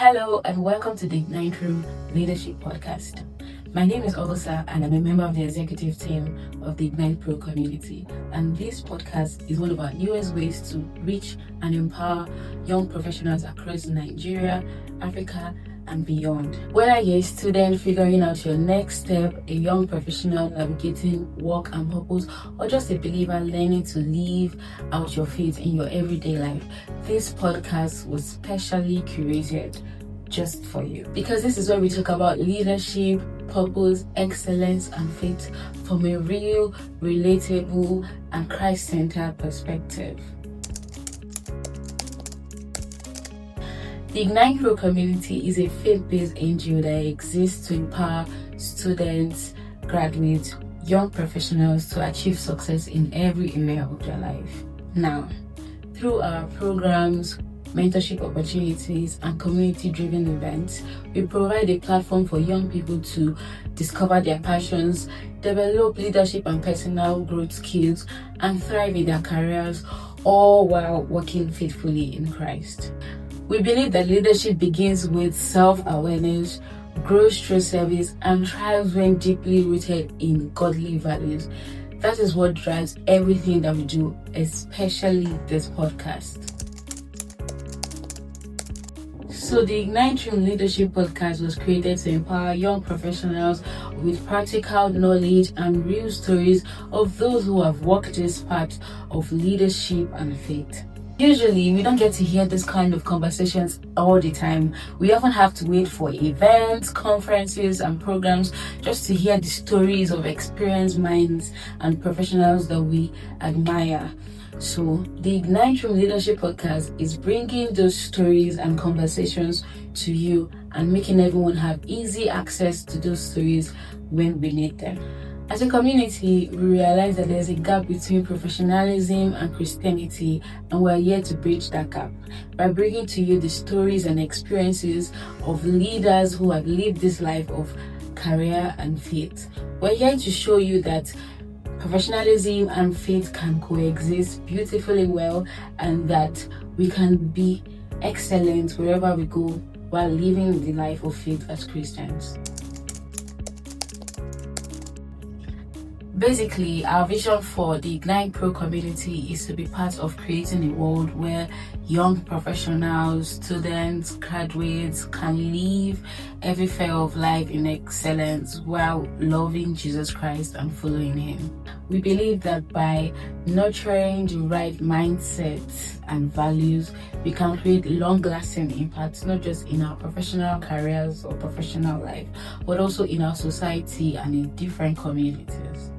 Hello and welcome to the Ignite Room Leadership Podcast. My name is Augusta and I'm a member of the executive team of the Ignite Pro community. And this podcast is one of our newest ways to reach and empower young professionals across Nigeria, Africa, and beyond. Whether you're a student figuring out your next step, a young professional navigating work and purpose, or just a believer learning to live out your faith in your everyday life, this podcast was specially curated just for you. Because this is where we talk about leadership, purpose, excellence, and faith from a real, relatable, and Christ-centered perspective. The Ignite Pro community is a faith-based NGO that exists to empower students, graduates, young professionals to achieve success in every area of their life. Now, through our programs, mentorship opportunities, and community-driven events, we provide a platform for young people to discover their passions, develop leadership and personal growth skills, and thrive in their careers, all while working faithfully in Christ. We believe that leadership begins with self-awareness, grows through service, and thrives when deeply rooted in godly values. That is what drives everything that we do, especially this podcast. So the Ignite Room Leadership Podcast was created to empower young professionals with practical knowledge and real stories of those who have walked this path of leadership and faith. Usually, we don't get to hear this kind of conversations all the time. We often have to wait for events, conferences, and programs just to hear the stories of experienced minds and professionals that we admire. So, the Ignite Room Leadership Podcast is bringing those stories and conversations to you and making everyone have easy access to those stories when we need them. As a community, we realize that there's a gap between professionalism and Christianity, and we're here to bridge that gap by bringing to you the stories and experiences of leaders who have lived this life of career and faith. We're here to show you that professionalism and faith can coexist beautifully well, and that we can be excellent wherever we go while living the life of faith as Christians. Basically, our vision for the Ignite Pro community is to be part of creating a world where young professionals, students, graduates can live every phase of life in excellence while loving Jesus Christ and following Him. We believe that by nurturing the right mindsets and values, we can create long-lasting impacts, not just in our professional careers or professional life, but also in our society and in different communities.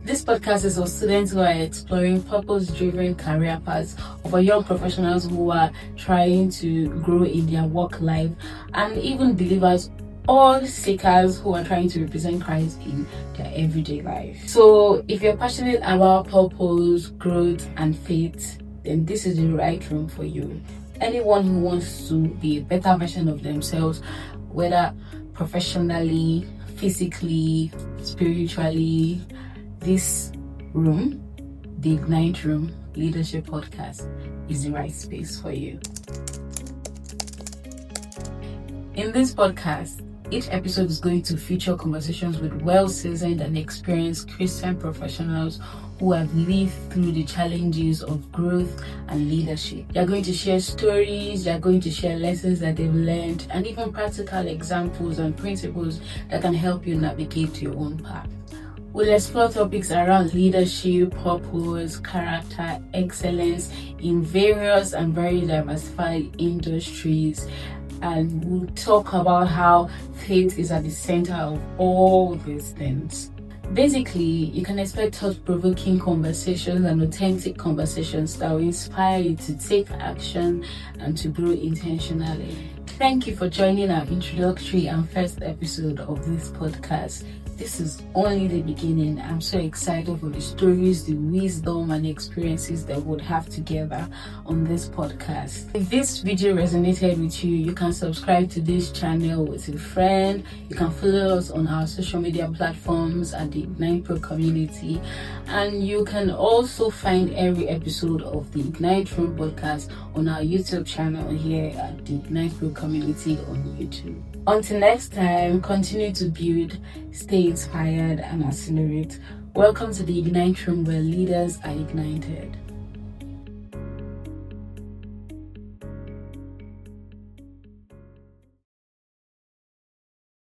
This podcast is for students who are exploring purpose-driven career paths, or for young professionals who are trying to grow in their work life, and even believers or seekers who are trying to represent Christ in their everyday life. So if you're passionate about purpose, growth, and faith, then this is the right room for you. Anyone who wants to be a better version of themselves, whether professionally, physically, spiritually, this room, the Ignite Room Leadership Podcast, is the right space for you. In this podcast, each episode is going to feature conversations with well-seasoned and experienced Christian professionals who have lived through the challenges of growth and leadership. They are going to share stories, they are going to share lessons that they've learned, and even practical examples and principles that can help you navigate your own path. We'll explore topics around leadership, purpose, character, excellence in various and very diversified industries. And we'll talk about how faith is at the center of all these things. Basically, you can expect thought-provoking conversations and authentic conversations that will inspire you to take action and to grow intentionally. Thank you for joining our introductory and first episode of this podcast. this is only the beginning. I'm so excited for the stories, the wisdom, and the experiences that we'll have together on this podcast. If this video resonated with you, you can subscribe to this channel with a friend. You can follow us on our social media platforms at the Ignite Pro community, and you can also find every episode of the Ignite Room podcast on our YouTube channel here at the Ignite Pro community on YouTube. Until next time, continue to build, stay inspired, and accelerate. Welcome to the Ignite Room, where leaders are ignited.